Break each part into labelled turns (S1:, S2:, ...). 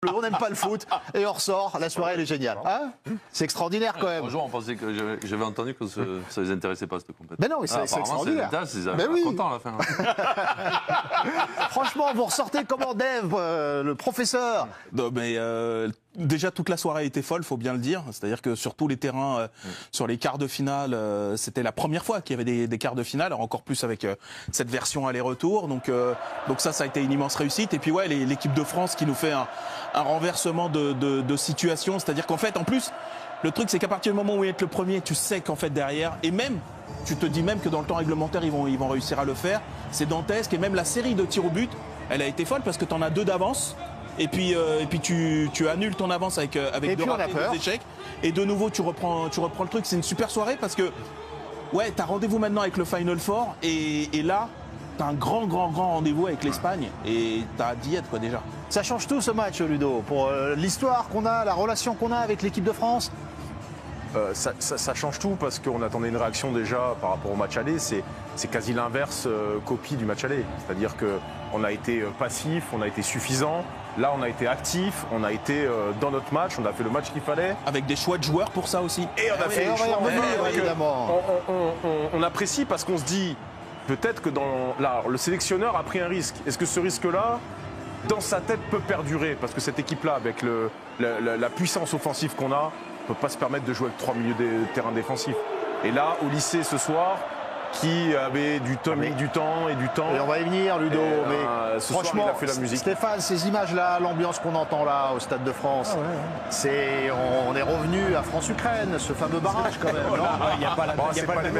S1: On n'aime pas le foot et on ressort, la soirée elle est géniale. Hein, c'est extraordinaire quand même.
S2: Bonjour, on pensait que j'avais entendu que ça ne les intéressait pas cette compétition.
S1: Mais non, mais c'est extraordinaire.
S2: Ils avaient l'air contents à la fin.
S1: Franchement, vous ressortez comment Dave, le professeur?
S3: Non, mais déjà toute la soirée a été folle, faut bien le dire. C'est-à-dire que sur tous les terrains, sur les quarts de finale, c'était la première fois qu'il y avait des quarts de finale, alors encore plus avec cette version aller-retour. Donc ça a été une immense réussite. Et puis ouais, l'équipe de France qui nous fait un renversement de situation. C'est-à-dire qu'en fait, en plus, le truc c'est qu'à partir du moment où il est le premier, tu sais qu'en fait derrière, et même, tu te dis même que dans le temps réglementaire, ils vont réussir à le faire. C'est dantesque. Et même la série de tirs au but, elle a été folle parce que tu en as 2 d'avance. Et puis tu annules ton avance avec 2 ratés, 2 échecs. Et de nouveau, tu reprends le truc. C'est une super soirée parce que, ouais, t'as rendez-vous maintenant avec le Final Four. Et là, t'as un grand rendez-vous avec l'Espagne. Et t'as d'y être, quoi, déjà.
S1: Ça change tout ce match, Ludo, pour l'histoire qu'on a, la relation qu'on a avec l'équipe de France.
S4: Ça change tout parce qu'on attendait une réaction déjà par rapport au match aller. C'est quasi l'inverse copie du match aller. C'est-à-dire qu'on a été passif, on a été suffisant. Là, on a été actif, on a été dans notre match, on a fait le match qu'il fallait.
S3: Avec des choix de joueurs pour ça aussi.
S4: Et on a fait des choix.
S1: Évidemment.
S4: On apprécie parce qu'on se dit peut-être que le sélectionneur a pris un risque. Est-ce que ce risque-là, dans sa tête, peut perdurer? Parce que cette équipe-là, avec la puissance offensive qu'on a, ne peut pas se permettre de jouer avec 3 milieux de terrain défensifs. Et là, au lycée ce soir, qui avait du temps et du temps.
S1: Et on va y venir, Ludo, mais franchement,
S4: soir, il a fait la musique.
S1: Stéphane, ces images-là, l'ambiance qu'on entend là au Stade de France, on est revenu à France-Ukraine, ce fameux barrage quand même.
S5: Il n'y a pas
S1: le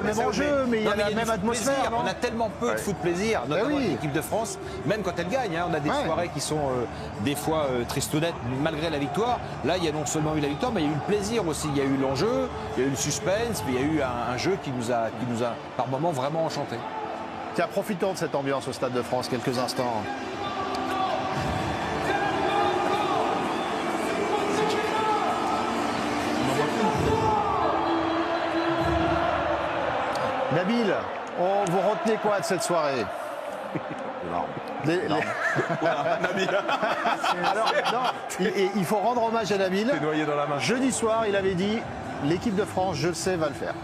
S1: même enjeu, mais il y a la même atmosphère.
S5: On a tellement peu de foot plaisir, notamment l'équipe de France, même quand elle gagne. On a des soirées qui sont des fois tristounettes, malgré la victoire. Là, il y a non seulement eu la victoire, mais il y a eu le plaisir aussi. Il y a eu l'enjeu, il y a eu le suspense, mais il y a eu un jeu qui nous a par moments vraiment enchanté.
S1: Tiens, profitons de cette ambiance au Stade de France quelques instants. Nabil, vous retenez quoi de cette soirée? Alors, non, il faut rendre hommage à Nabil.
S4: Noyé dans la main.
S1: Jeudi soir, il avait dit l'équipe de France, je le sais, va le faire.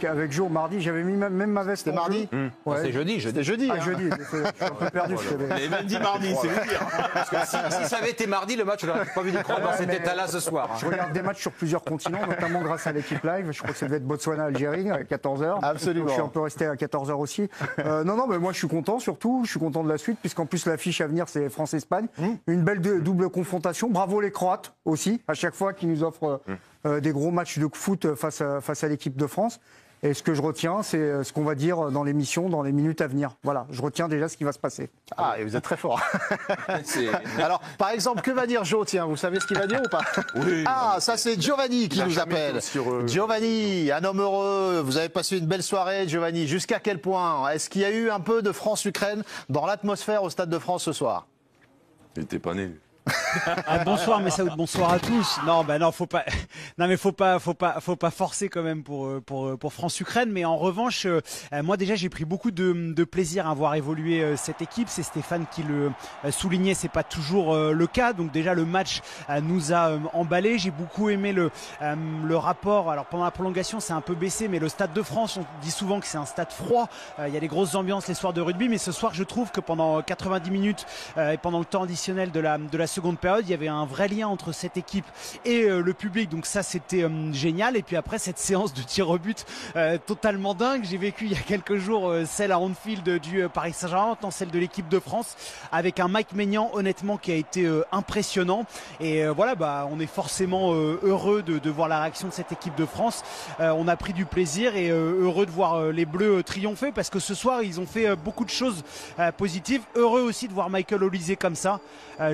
S6: Avec jour mardi, j'avais mis même ma veste.
S1: C'était mardi.
S6: Ouais.
S5: C'est jeudi.
S1: C'était jeudi.
S6: Ah, jeudi. Je suis un peu perdu.
S3: Et même dit mardi, c'est vous dire.
S5: Parce que si ça avait été mardi, le match, on n'aurait pas vu d'écran dans cet état-là ce soir.
S6: Je regarde des matchs sur plusieurs continents, notamment grâce à l'équipe live. Je crois que ça devait être Botswana-Algérie à 14h.
S1: Absolument.
S6: Donc, je suis un peu resté à 14h aussi. Non, mais moi je suis content surtout. Je suis content de la suite, puisqu'en plus l'affiche à venir, c'est France-Espagne. Une belle double confrontation. Bravo les Croates aussi, à chaque fois qui nous offrent des gros matchs de foot face à l'équipe de France. Et ce que je retiens, c'est ce qu'on va dire dans l'émission, dans les minutes à venir. Voilà, je retiens déjà ce qui va se passer.
S1: Ah, et vous êtes très fort. Alors, par exemple, que va dire Jo? Tiens, vous savez ce qu'il va dire ou pas?
S4: Oui.
S1: Ah, ça c'est Giovanni qui nous appelle. Giovanni, un homme heureux. Vous avez passé une belle soirée, Giovanni. Jusqu'à quel point? Est-ce qu'il y a eu un peu de France-Ukraine dans l'atmosphère au Stade de France ce soir?
S2: Il n'était pas né.
S7: Bonsoir Messaoud, bonsoir à tous. Non, faut pas forcer quand même pour France-Ukraine. Mais en revanche, moi déjà j'ai pris beaucoup de plaisir à voir évoluer cette équipe. C'est Stéphane qui le soulignait, c'est pas toujours le cas. Donc déjà le match nous a emballé. J'ai beaucoup aimé le rapport. Alors pendant la prolongation, c'est un peu baissé, mais le Stade de France, on dit souvent que c'est un stade froid. Il y a des grosses ambiances les soirs de rugby, mais ce soir je trouve que pendant 90 minutes et pendant le temps additionnel de la seconde période, il y avait un vrai lien entre cette équipe et le public, donc ça c'était génial. Et puis après cette séance de tir au but totalement dingue, j'ai vécu il y a quelques jours celle à Anfield du Paris Saint-Germain, maintenant celle de l'équipe de France, avec un Mike Maignan honnêtement qui a été impressionnant. Et voilà, on est forcément heureux de voir la réaction de cette équipe de France. On a pris du plaisir et heureux de voir les Bleus triompher, parce que ce soir ils ont fait beaucoup de choses positives. Heureux aussi de voir Michael Olise comme ça,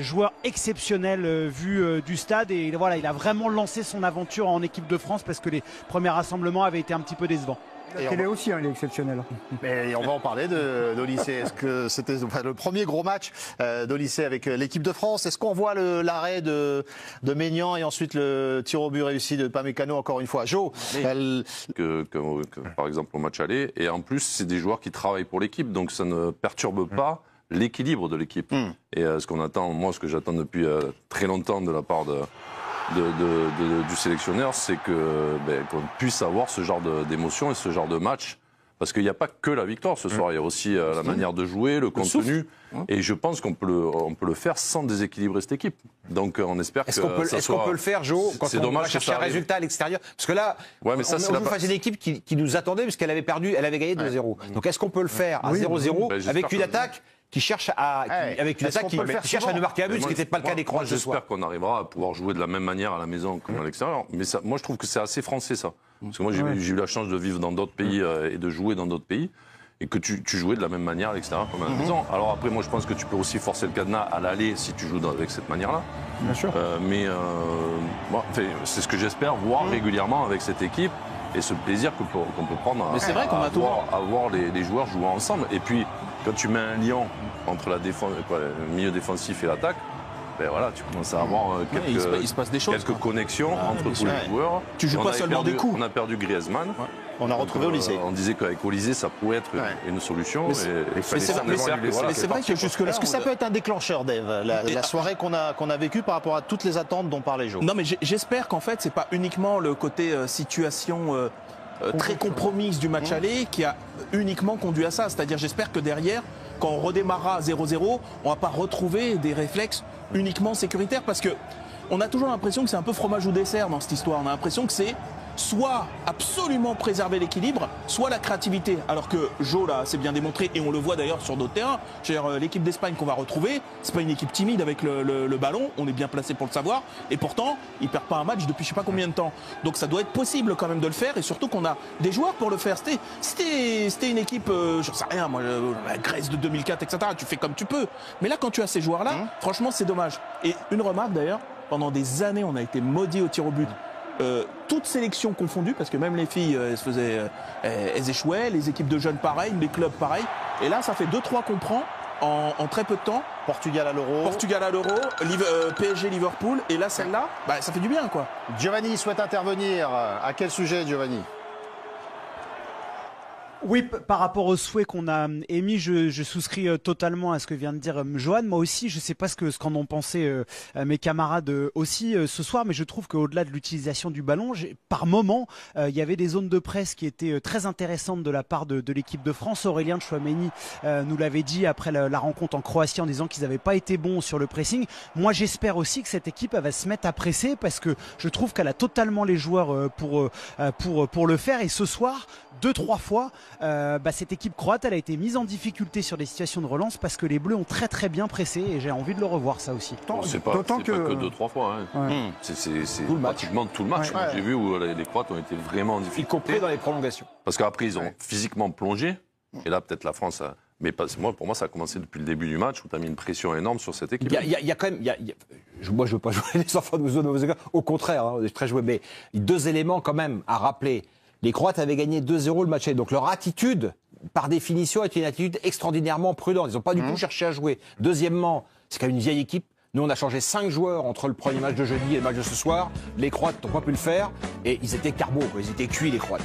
S7: joueur exceptionnel vu du stade, et voilà, il a vraiment lancé son aventure en équipe de France, parce que les premiers rassemblements avaient été un petit peu décevants.
S6: Il est aussi, il est exceptionnel.
S1: Mais on va en parler d'Olise. Est-ce que c'était le premier gros match d'Olise avec l'équipe de France? Est-ce qu'on voit l'arrêt de Maignan et ensuite le tir au but réussi de Pamecano encore une fois? Jo,
S2: par exemple au match aller, et en plus c'est des joueurs qui travaillent pour l'équipe, donc ça ne perturbe pas l'équilibre de l'équipe. Et ce qu'on attend, moi, ce que j'attends depuis très longtemps de la part du sélectionneur, c'est qu'on puisse avoir ce genre d'émotion et ce genre de match. Parce qu'il n'y a pas que la victoire ce soir, il y a aussi la manière de jouer, le contenu. Et je pense qu'on peut le faire sans déséquilibrer cette équipe. Donc on espère que
S5: Est-ce qu'on peut le faire, Jo, quand on va chercher un résultat à l'extérieur? Parce que là, on joue face à une équipe qui nous attendait, puisqu'elle avait perdu, elle avait gagné 2-0. Donc est-ce qu'on peut le faire à 0-0 avec une attaque qui cherche à nous marquer un but, ce qui n'était pas le cas des Croates ce soir?
S2: J'espère qu'on arrivera à pouvoir jouer de la même manière à la maison qu'à l'extérieur. Mais ça, moi, je trouve que c'est assez français, ça. Parce que moi, j'ai eu la chance de vivre dans d'autres pays et de jouer dans d'autres pays. Et que tu jouais de la même manière à l'extérieur comme à la maison. Alors après, moi, je pense que tu peux aussi forcer le cadenas à l'aller si tu joues avec cette manière-là.
S6: Bien sûr.
S2: C'est ce que j'espère voir régulièrement avec cette équipe et ce plaisir qu'on peut prendre à voir les joueurs jouer ensemble. Et puis, quand tu mets un lien entre le milieu défensif et l'attaque, voilà, tu commences à avoir
S3: il se passe des choses,
S2: quelques connexions entre tous les joueurs.
S3: Tu joues pas seulement des coups.
S2: On a perdu Griezmann.
S1: On a retrouvé Olysée.
S2: On disait qu'avec Olysée, ça pouvait être une solution.
S3: Mais c'est vrai que jusque-là...
S1: Est-ce que ça peut être un déclencheur, Dave, la soirée qu'on a vécue par rapport à toutes les attentes dont parlait Jo?
S3: Non, mais j'espère qu'en fait, c'est pas uniquement le côté situation très compromise du match aller qui a uniquement conduit à ça. C'est-à-dire, j'espère que derrière, quand on redémarrera à 0-0, on va pas retrouver des réflexes uniquement sécuritaires, parce que on a toujours l'impression que c'est un peu fromage ou dessert dans cette histoire. On a l'impression que c'est soit absolument préserver l'équilibre, soit la créativité. Alors que Jo, là, c'est bien démontré, et on le voit d'ailleurs sur d'autres terrains. L'équipe d'Espagne qu'on va retrouver, c'est pas une équipe timide avec le ballon, on est bien placé pour le savoir, et pourtant, ils perdent pas un match depuis je sais pas combien de temps. Donc ça doit être possible quand même de le faire, et surtout qu'on a des joueurs pour le faire. C'était une équipe, j'en sais rien, moi, la Grèce de 2004, etc. Tu fais comme tu peux. Mais là, quand tu as ces joueurs-là, franchement, c'est dommage. Et une remarque d'ailleurs, pendant des années, on a été maudits au tir au but. Toutes sélections confondues, parce que même les filles, elles échouaient, les équipes de jeunes pareil, les clubs pareil. Et là, ça fait 2-3 qu'on prend en très peu de temps.
S1: Portugal à l'Euro,
S3: PSG Liverpool, et là celle-là, ça fait du bien, quoi.
S1: Giovanni souhaite intervenir. À quel sujet, Giovanni?
S7: Oui, par rapport au souhait qu'on a émis, je souscris totalement à ce que vient de dire Johan. Moi aussi, je ne sais pas ce qu'en ont pensé mes camarades aussi ce soir, mais je trouve qu'au-delà de l'utilisation du ballon, par moment, il y avait des zones de presse qui étaient très intéressantes de la part de l'équipe de France. Aurélien Tchouameni nous l'avait dit après la rencontre en Croatie en disant qu'ils n'avaient pas été bons sur le pressing. Moi, j'espère aussi que cette équipe va se mettre à presser, parce que je trouve qu'elle a totalement les joueurs pour le faire. Et ce soir, 2-3 fois, cette équipe croate, elle a été mise en difficulté sur des situations de relance parce que les Bleus ont très très bien pressé, et j'ai envie de le revoir, ça aussi.
S2: C'est pas que 2-3 fois. C'est pratiquement tout le match. J'ai vu où les Croates ont été vraiment en difficulté.
S5: Y compris dans les prolongations.
S2: Parce qu'après, ils ont physiquement plongé. Et là, peut-être la France a... Mais pour moi, ça a commencé depuis le début du match, où tu as mis une pression énorme sur cette équipe.
S5: Il y a quand même... Moi, je ne veux pas jouer les enfants de Zone, au contraire, on est très joué. Mais 2 éléments quand même à rappeler. Les Croates avaient gagné 2-0 le match aller. Donc leur attitude, par définition, est une attitude extraordinairement prudente. Ils n'ont pas du tout cherché à jouer. Deuxièmement, c'est quand même une vieille équipe. Nous, on a changé 5 joueurs entre le premier match de jeudi et le match de ce soir. Les Croates n'ont pas pu le faire. Et ils étaient carbo, quoi. Ils étaient cuits, les Croates.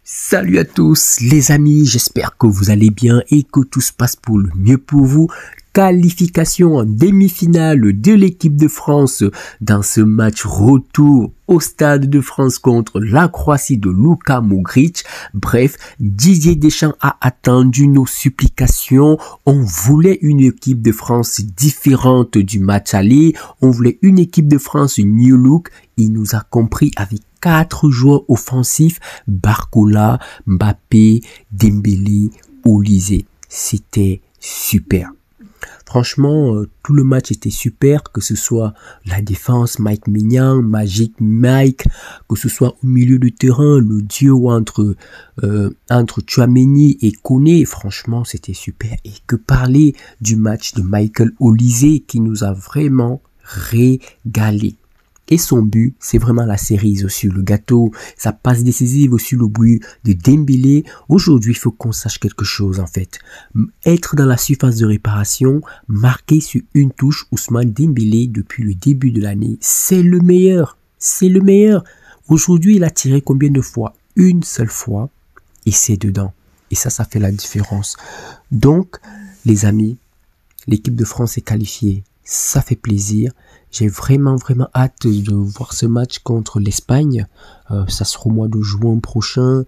S8: Salut à tous les amis, j'espère que vous allez bien et que tout se passe pour le mieux pour vous. Qualification en demi-finale de l'équipe de France dans ce match retour au Stade de France contre la Croatie de Luka Modric. Bref, Didier Deschamps a attendu nos supplications. On voulait une équipe de France différente du match aller. On voulait une équipe de France new look. Il nous a compris avec 4 joueurs offensifs, Barcola, Mbappé, Dembélé, Olysée. C'était super. Franchement, tout le match était super, que ce soit la défense, Mike Maignan, Magic Mike, que ce soit au milieu de terrain, le duo entre Tchouameni et Koné. Franchement, c'était super. Et que parler du match de Michael Olysée qui nous a vraiment régalé. Et son but, c'est vraiment la cerise sur le gâteau. Sa passe décisive sur le but de Dembélé. Aujourd'hui, il faut qu'on sache quelque chose en fait. Être dans la surface de réparation, marqué sur une touche, Ousmane Dembélé depuis le début de l'année, c'est le meilleur. C'est le meilleur. Aujourd'hui, il a tiré combien de fois? Une seule fois. Et c'est dedans. Et ça fait la différence. Donc, les amis, l'équipe de France est qualifiée. Ça fait plaisir. J'ai vraiment hâte de voir ce match contre l'Espagne. Ça sera au mois de juin prochain.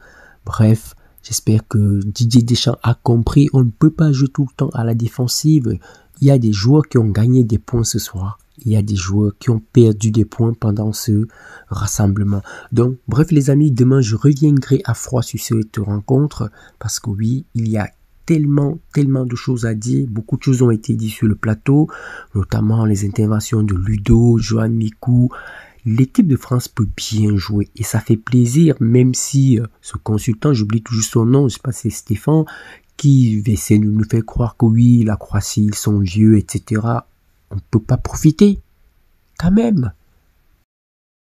S8: Bref, j'espère que Didier Deschamps a compris. On ne peut pas jouer tout le temps à la défensive. Il y a des joueurs qui ont gagné des points ce soir. Il y a des joueurs qui ont perdu des points pendant ce rassemblement. Donc, bref les amis, demain je reviendrai à froid sur cette rencontre. Parce que oui, il y a tellement de choses à dire. Beaucoup de choses ont été dites sur le plateau, notamment les interventions de Ludo, Johan Mikou. L'équipe de France peut bien jouer et ça fait plaisir, même si ce consultant, j'oublie toujours son nom, je sais pas si c'est Stéphane, qui essaie de nous faire croire que oui, la Croatie, ils sont vieux, etc. On ne peut pas profiter, quand même.